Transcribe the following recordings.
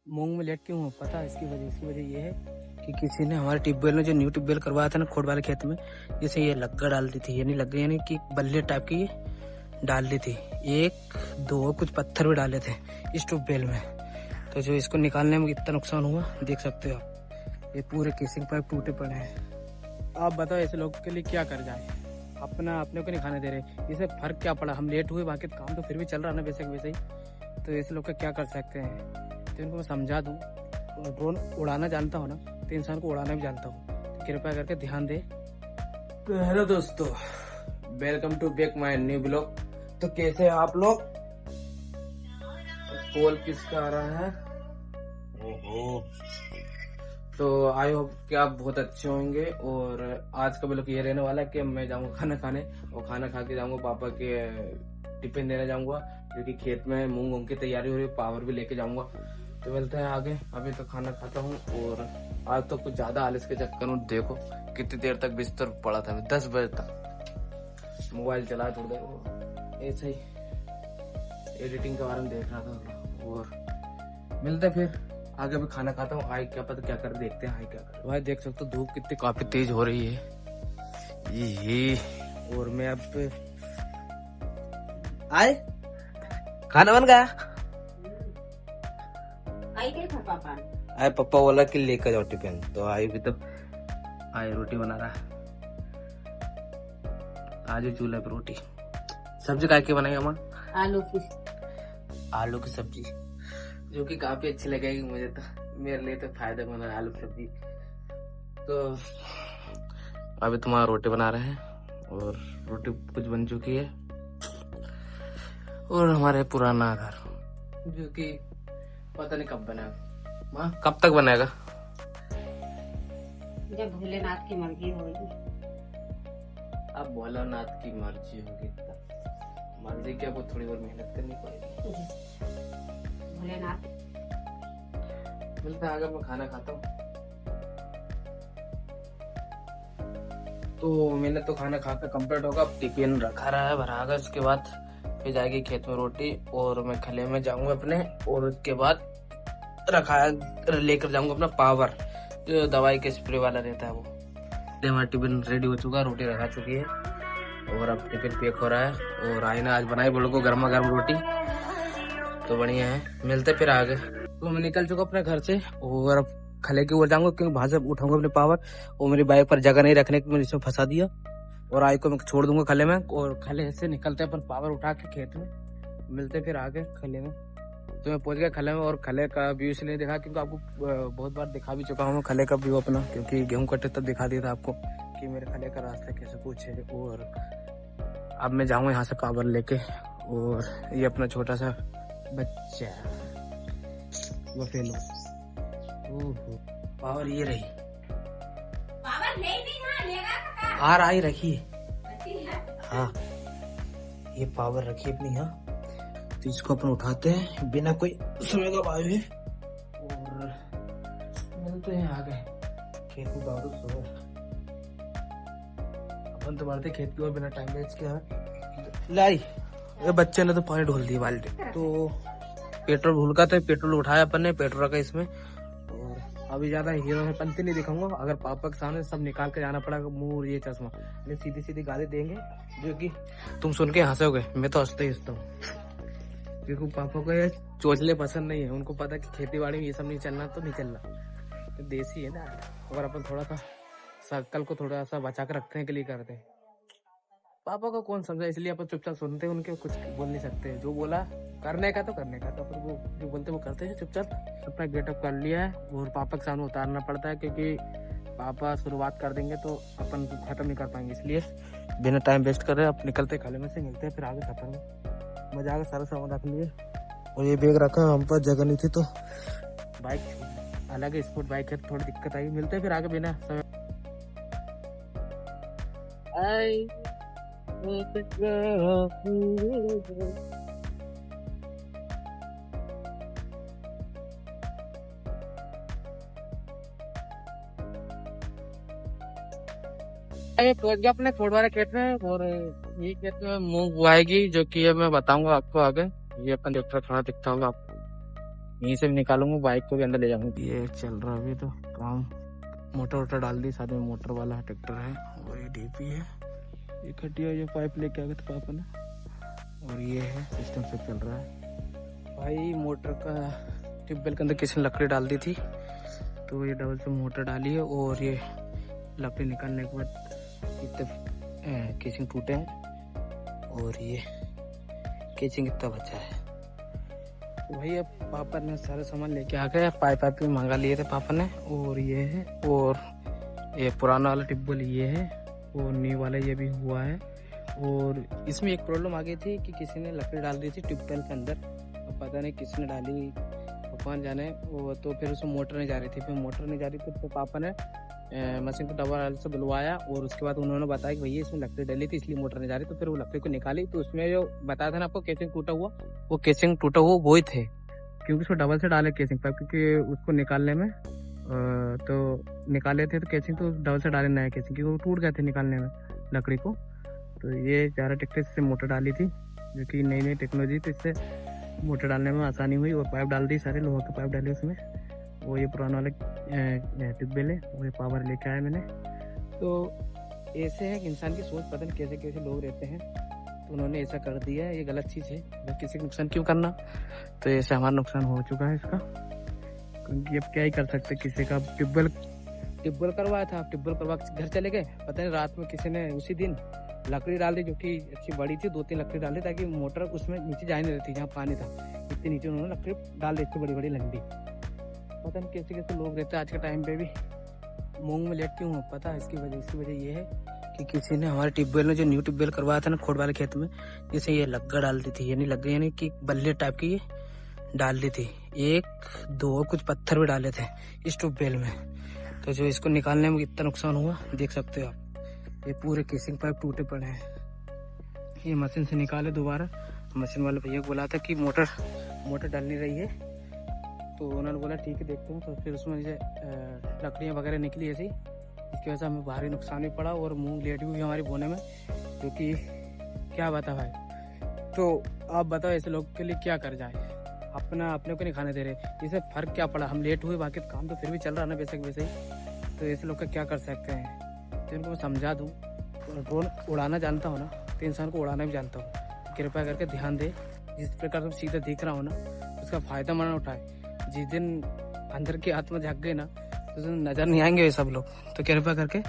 मूंग में लेट क्यों हूँ पता है इसकी वजह ये है कि किसी ने हमारे ट्यूबवेल में जो न्यू ट्यूबवेल करवाया था ना खोड वाले खेत में, जैसे ये लग्गा डाल दी थी, यानी लग्गा यानी कि बल्ले टाइप की डाल दी थी, एक दो कुछ पत्थर भी डाले थे इस ट्यूबवेल में। तो जो इसको निकालने में कितना नुकसान हुआ देख सकते हो आप, ये पूरे केसिंग पाइप टूटे पड़े हैं। आप बताओ ऐसे लोगों के लिए क्या कर जाए, अपने को नहीं खाने दे रहे, इसे फर्क क्या पड़ा, हम लेट हुए बाकी काम तो फिर भी चल रहा ना वैसे वैसे ही। तो ऐसे लोग का क्या कर सकते हैं, तो इनको मैं समझा दूँ। ड्रोन उड़ाना जानता हो ना तो इंसान को उड़ाना भी जानता हूँ, तो कृपया करके ध्यान दे। तो हेलो दोस्तों, welcome to back my new blog. तो कैसे हैं आप लोग? कॉल किसका आ रहा है? ओहो। तो आई होप कि आप बहुत अच्छे होंगे। और आज का ब्लॉग ये रहने वाला है कि मैं जाऊंगा खाना खाने, और खाना खा के जाऊंगा पापा के टिफिन देने जाऊंगा, क्योंकि खेत में मूंग उंग की तैयारी हो रही है, पावर भी लेके जाऊंगा। तो मिलते हैं आगे, अभी तो खाना खाता हूँ। और आज तो कुछ ज्यादा आलस के चक्कर में देखो कितनी देर तक बिस्तर पड़ा था, 10 बजे तक मोबाइल चला थोड़ी देर, ऐसे ही एडिटिंग के बारे में देख रहा था। और मिलते फिर आगे भी खाना खाता हूँ। आई क्या पता क्या कर, देखते हैं आई क्या कर। भाई देख सकते हो धूप कितनी काफी तेज हो रही है ये। और मैं अब आए खाना बन गया। आई क्या था पापा? आए पापा बोला कि लेकर जाओ टिफिन, तो आई भी तब आए रोटी बना रहा है। आज चूल्हे पर रोटी, सब्जी काय की बनाई अम्मा? आलू की सब्जी, जो कि काफी अच्छी लगेगी मुझे, तो मेरे लिए तो फायदेमंद है आलू सब्जी। तो अभी तुम्हारा रोटी बना रहे हैं, और रोटी कुछ बन चुकी है। और हमारे पुराना घर जो कि पता नहीं कब बनेगा, माँ कब तक बनेगा? जब भोलेनाथ की मर्जी होगी। अब भोलेनाथ की मर्जी होगी, मर्जी क्या, वो थोड़ी और मेहनत करनी पड़ेगी। भोलेनाथ। मिलता है आगे, मैं खाना खाता हूँ। तो मैंने तो खाना खाकर कंप्लीट होगा, टिफिन रखा रहा है भरागा, उसके बाद फिर जाएगी खेत में रोटी, और मैं खले में जाऊंगा अपने, और उसके बाद रखा लेकर जाऊंगा अपना पावर, जो दवाई के स्प्रे वाला रहता है वो। हमारा टिफिन रेडी हो चुका है, रोटी रखा चुकी है, और अब टिफिन पैक हो रहा है। और आई ना आज बनाई बोलो को गर्मा गर्म रोटी, तो बढ़िया है। मिलते फिर आगे। तो मैं निकल चुका अपने घर से, और अब खले की ओर जाऊंगा, क्योंकि वहां से उठाऊंगा अपने पावर, और मेरी बाइक पर जगह नहीं रखने की मैंने इसमें फंसा दिया। और आई को मैं छोड़ दूंगा खले में, और खले से निकलते अपन पावर उठा के खेत में। मिलते फिर आगे खले में। तो मैं पहुंच गया खले में, और खले का व्यू इसलिए दिखा क्योंकि आपको बहुत बार दिखा भी चुका हूँ खले का व्यू अपना, क्योंकि गेहूं कटे तब दिखा दिया था आपको कि मेरे खले का रास्ता कैसे कुछ है। और अब मैं जाऊंगा यहाँ से पावर लेके, और ये अपना छोटा सा बच्चा वो फेलो, पावर ये रही, पावर ले नहीं ना लेगा हार आई रखी है। हाँ, ये पावर रखी अपनी यहाँ। तो इसको अपन उठाते हैं बिना कोई समय गवाए हुए, और मिलते हैं आगे खेत में। बाबू सो अपन तो बढ़ते खेत की ओर बिना टाइम वेस्ट किया। लाई ये बच्चे ने तो पानी ढोल दिया बाल्टी, तो पेट्रोल भूल का, तो पेट्रोल उठाया अपन ने, पेट्रोल रखा इसमें। और अभी ज्यादा हीरो में पंती नहीं दिखाऊंगा, अगर पापा के सामने सब निकाल के जाना पड़ेगा, मुंह और ये चश्मा, मैं सीधी सीधी गाली देंगे, जो कि तुम सुन के हंसोगे। मैं तो हंसता ही हंसता हूँ, क्योंकि पापा को ये चोचले पसंद नहीं है, उनको पता कि खेती बाड़ी में ये सब नहीं चलना तो नहीं चलना, तो देसी है ना। अगर अपन थोड़ा सा सर्कल को थोड़ा सा बचा कर रखने के लिए करते हैं, पापा को कौन समझा, इसलिए अपन चुपचाप सुनते हैं, उनके कुछ बोल नहीं सकते। जो बोला करने का तो करने का, तो अपन वो जो बोलते वो करते हैं चुपचाप। अपना गेटअप कर लिया है, और पापा के सामने उतारना पड़ता है, क्योंकि पापा शुरुआत कर देंगे तो अपन खत्म नहीं कर पाएंगे, इसलिए बिना टाइम वेस्ट कर रहे अब निकलते खाले में से। मिलते हैं फिर आगे सफर में। मजा आगे सारा सामान रख लिए, और ये बैग रखा, हम पर जगह नहीं थी तो बाइक अलग स्पोर्ट बाइक है, थोड़ी दिक्कत आई। मिलते हैं फिर आगे बिना समय। पहुंच गया अपने खोड़ वाले खेत में, और ये खेत में मूंग बुआएगी, जो कि ये मैं बताऊंगा आपको आगे। ये अपन ट्रैक्टर खड़ा दिखता होगा आपको, यहीं से निकालूंगा, बाइक को भी अंदर ले जाऊंगा। ये चल रहा अभी तो काम, मोटर वोटर डाल दी, साथ में मोटर वाला ट्रैक्टर है और ये डीपी है, ये खटिया, ये पाइप लेके आ गए थे पापा ने, और ये है सिस्टम से चल रहा है भाई। मोटर का ट्यूबवेल के अंदर किसी ने लकड़ी डाल दी थी, तो ये डबल से मोटर डाली है, और ये लकड़ी निकालने के बाद इतने केसिंग टूटे हैं, और ये केसिंग इतना बचा है। तो भाई अब पापा ने सारा सामान लेके आ गए, पाइप वाइप भी मंगा लिए थे पापा ने, और ये है, और ये पुराना वाला ट्यूबवेल ये है, और न्यू वाला ये भी हुआ है। और इसमें एक प्रॉब्लम आ गई थी कि किसी ने लकड़ी डाल दी थी ट्यूबवेल के अंदर, अब पता नहीं किसने डाली, भगवान जाने। वो तो फिर उसमें मोटर नहीं जा रही थी, फिर मोटर नहीं जा रही थी तो पापा ने मशीन को डबल से बुलवाया, और उसके बाद उन्होंने बताया कि भैया इसमें लकड़ी डली थी इसलिए मोटर नहीं जा रही, तो फिर वो लकड़ी को निकाली, तो उसमें जो बताया था ना आपको केसिंग टूटा हुआ, वो केसिंग टूटा हुआ वो ही थे, क्योंकि उसको डबल से डाले केसिंग पाइप, क्योंकि उसको निकालने में तो निकाले थे तो केसिंग तो डबल से डाले नया केसिंग, क्योंकि वो टूट गए थे निकालने में लकड़ी को। तो ये ज़्यादा ट्रैक्टर से मोटर डाली थी, जो कि नई नई टेक्नोलॉजी, तो इससे मोटर डालने में आसानी हुई, और पाइप डाल दी, सारे लोहा के पाइप डाले उसमें। वो ये पुराना वाला ट्यूबवेल है, वो ये पावर लेके आया मैंने। तो ऐसे है कि इंसान की सोच पता नहीं कैसे कैसे लोग रहते हैं, तो उन्होंने ऐसा कर दिया है, ये गलत चीज़ है, किसी का नुकसान क्यों करना। तो ऐसे हमारा नुकसान हो चुका है इसका, क्योंकि अब क्या ही कर सकते, किसी का ट्यूबवेल करवाया था, ट्यूबवेल करवा के घर चले गए, पता नहीं रात में किसी ने उसी दिन लकड़ी डाल दी, जो कि अच्छी बड़ी थी, 2-3 लकड़ी डाल दी, ताकि मोटर उसमें नीचे जा नहीं रही थी, जहाँ पानी था इतने नीचे उन्होंने लकड़ी डाल दी थी बड़ी बड़ी लंबी। पता नहीं कैसे कैसे लोग रहते हैं आज के टाइम पे भी। मूंग में लेट क्यों हूँ पता है, इसकी वजह ये है कि किसी ने हमारे ट्यूबवेल में जो न्यू ट्यूबवेल करवाया था ना खोड़ वाले खेत में, जैसे ये लग्गा डाल दी थी, यानी लग्गा यानी कि बल्ले टाइप की ये डाल दी थी, 1-2 कुछ पत्थर भी डाले थे इस ट्यूबवेल में। तो जो इसको निकालने में कितना नुकसान हुआ देख सकते हो आप, ये पूरे केसिंग पाइप टूटे पड़े हैं। ये मशीन से निकाले दोबारा, मशीन वाले भैया को बोला था कि मोटर डल नहीं रही है, तो उन्होंने बोला ठीक है देखते हैं। तो फिर उसमें जैसे लकड़ियाँ वगैरह निकली ऐसी, इसकी वजह से हमें भारी नुकसान भी पड़ा, और मूंग लेट भी हुई हमारी बोने में, क्योंकि क्या बता भाई। तो आप बताओ ऐसे लोग के लिए क्या कर जाए, अपने को नहीं खाने दे रहे, इससे फर्क क्या पड़ा, हम लेट हुए, बाकी काम तो फिर भी चल रहा ना वैसे वैसे ही। तो ऐसे लोग का क्या कर सकते हैं, तो इनको मैं समझा दूँ। ड्रोन उड़ाना जानता हो ना, तो इंसान को उड़ाना भी जानता हूँ, कृपया करके ध्यान दे, जिस प्रकार तुम सीधा दिख रहा हो ना उसका फायदा मना उठाए। जिस दिन अंदर की आत्मा जाग गई ना, तो नजर नहीं आएंगे ये सब लोग, तो कृपया करके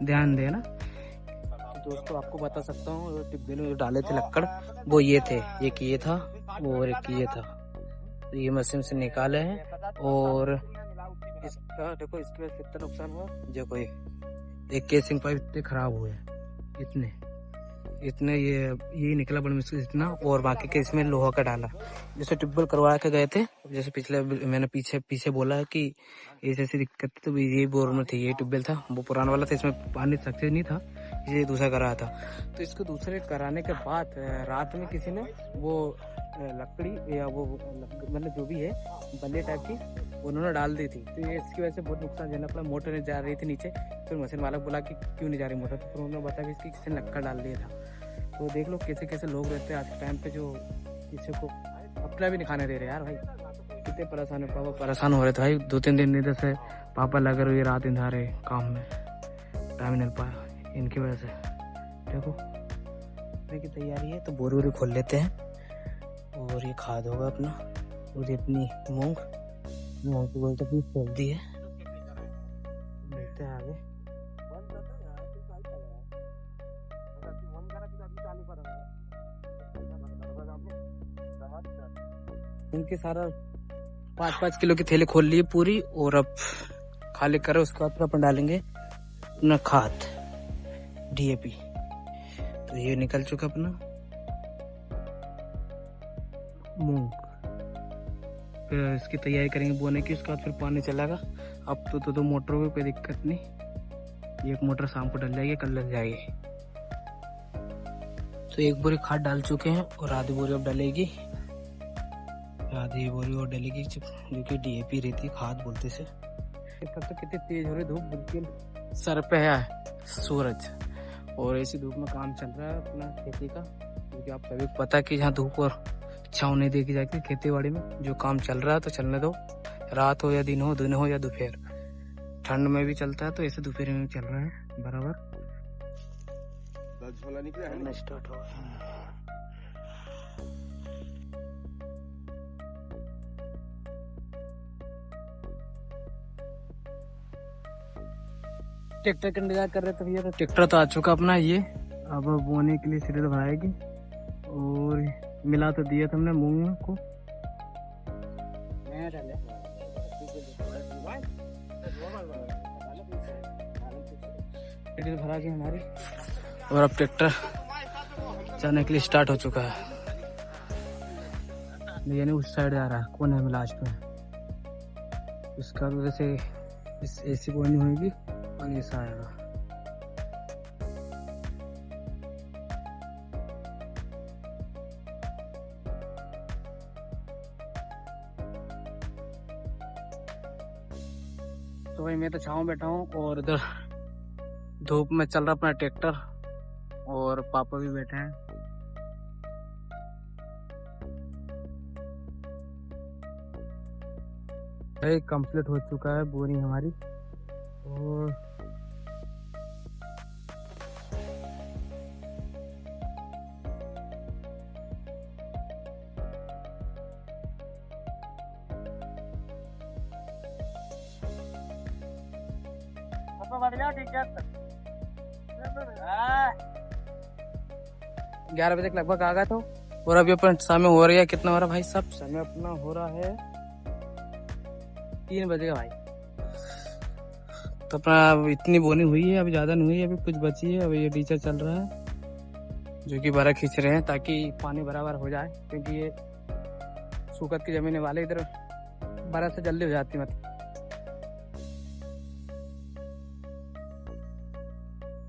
ध्यान देना। तो दोस्तों आपको बता सकता हूँ, ट्यूबवेल में जो डाले थे लक्कड़ वो ये थे, एक ये था और एक ये था, तो ये मशीन से निकाले हैं। और इसका देखो इसकी वजह से कितना नुकसान हुआ, देखो ये केसिंग पाइप इतने खराब हुए, इतने ये निकला बड़ा मुश्किल इतना, और बाकी के इसमें लोहा का डाला। जैसे ट्यूबवेल करवा के गए थे, जैसे पिछले मैंने पीछे बोला है कि ऐसी दिक्कत, तो ये बोर में थी, ये ट्यूबवेल था वो पुराना वाला था, इसमें पानी सक्सेस नहीं था, इसलिए दूसरा करा था। तो इसको दूसरे कराने के बाद रात में किसी ने वो लकड़ी या वो मतलब जो भी है बल्ले टाइप की उन्होंने डाल दी थी, तो ये इसकी वजह से बहुत नुकसान झेलना पड़ा। मोटर नहीं जा रही थी नीचे, फिर मशीन वाला बोला कि क्यों नहीं जा रही मोटर, तो फिर उन्होंने बताया कि इसकी किसी ने लक्कड़ डाल दिया था। तो देख लो कैसे कैसे लोग रहते हैं आज के टाइम पे, जो किसी को अपना भी नहीं खाने दे रहे यार भाई, कितने परेशान है। पापा परेशान हो रहे थे भाई, 2-3 दिन इधर से पापा लग रहे रात इंधा रहे काम में, टाइम नहीं पाया इनकी वजह से। देखो की तैयारी है, तो बोरी वोरी खोल लेते हैं, और ये खाद होगा अपना, और ये अपनी मूंग की बोल तो अपनी खोल दी है, देखते हैं आगे। इनके सारा 5-5 किलो की थैली खोल ली पूरी, और अब खाली करें, उसके बाद अपन डालेंगे अपना खाद DAP। तो ये निकल चुका अपना मूंग, फिर इसकी तैयारी करेंगे बोने की, उसके बाद फिर पानी चलेगा। अब तो मोटरों में कोई दिक्कत नहीं, एक मोटर शाम को डल जाएगी, कल डल जाएगी। तो 1 बोरी खाद डाल चुके हैं, और आधी बोरी अब डलेगी, आधी बोरी और डलेगी, जो कि DAP रहती खाद बोलते से। तब तो कितनी तेज हो रही धूप, बिल्कुल सर पे है सूरज, और ऐसी धूप में काम चल रहा है अपना खेती का, क्योंकि आप सभी को पता है कि यहाँ धूप और छाँव नहीं देखी जाती खेती बाड़ी में। जो काम चल रहा है तो चलने दो, रात हो या दिन हो या दोपहर। ठंड में भी चलता है तो ऐसे दोपहर में भी चल रहा है बराबर। स्टार्ट हो ट्रैक्टर का इंतजार कर रहे थे भैया, तो ट्रैक्टर तो आ चुका अपना ये। अब बोने के लिए सिरे दबाएगी और मिला तो दिया तुमने मूंग को। भरा के हमारी, और अब ट्रैक्टर जाने के लिए स्टार्ट हो चुका है। यानी उस साइड जा रहा है, कौन है मिलाज पे, इसका वजह से इस ऐसी बोनी होगी और ऐसा आएगा। तो भाई मैं तो छाँव बैठा हूँ और इधर धूप में चल रहा अपना ट्रैक्टर, और पापा भी बैठे हैं। भाई कंप्लीट हो चुका है बोरिंग हमारी, और ठीक है 11 बजे के लगभग आ गया था। और अभी अपन समय हो रही है, कितना हो रहा है भाई साहब, समय अपना हो रहा है 3 बजे का भाई। तो अपना इतनी बोनी हुई है, अभी ज्यादा नहीं हुई है, अभी कुछ बची है। अभी ये डीजल चल रहा है जो कि बड़ा खींच रहे हैं ताकि पानी बराबर हो जाए, क्योंकि ये सूखत की जमीन वाले इधर बड़ा से जल्दी हो जाती मतलब।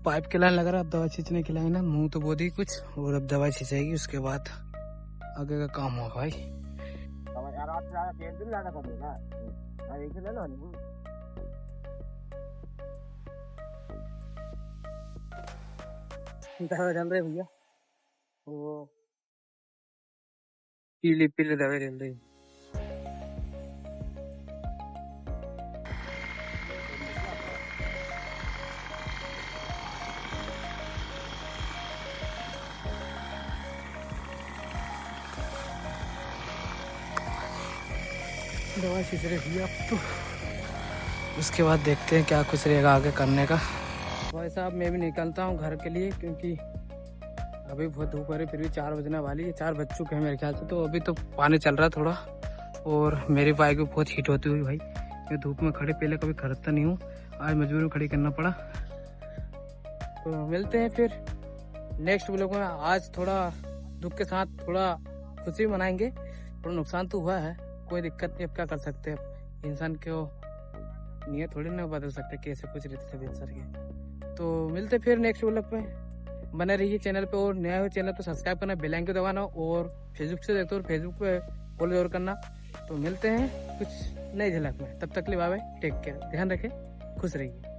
पाइप के लाइन लग रहा है, अब दवा छींचने की लाइन है। मुंह तो बो दी कुछ, और अब दवा छींचेगी, उसके बाद आगे का काम होगा भाई। दवा चल रही भैया, वो पीली पीली दवा चल रही। दवा छींच रही है अब तो, उसके बाद देखते हैं क्या कुछ रहेगा आगे करने का। भाई साहब मैं भी निकलता हूँ घर के लिए, क्योंकि अभी बहुत धूप हो रही, फिर भी 4 बजने वाली है, 4 बज चुके हैं मेरे ख्याल से। तो अभी तो पानी चल रहा है थोड़ा, और मेरी बाइक भी बहुत हीट होती हुई भाई। मैं धूप में खड़े पहले कभी खरीदता नहीं हूँ, आज मजबूरी में खड़ी करना पड़ा। तो मिलते हैं फिर नेक्स्ट व्लॉग में। आज थोड़ा दुख के साथ थोड़ा खुशी मनाएंगे, थोड़ा नुकसान तो हुआ है, कोई दिक्कत नहीं, अब क्या कर सकते हैं। इंसान को नियत थोड़ी ना बदल सकते, कैसे कुछ रहते थे सर के। तो मिलते फिर नेक्स्ट व्लॉग में, बने रहिए चैनल पे, और नया हो चैनल पे सब्सक्राइब करना, बेल आइकन को दबाना, और फेसबुक से देखते हो फेसबुक पे फॉलो जरूर करना। तो मिलते हैं कुछ नई झलक में, तब तक के लिए बाय बाय, टेक केयर, ध्यान रखें, खुश रहिए।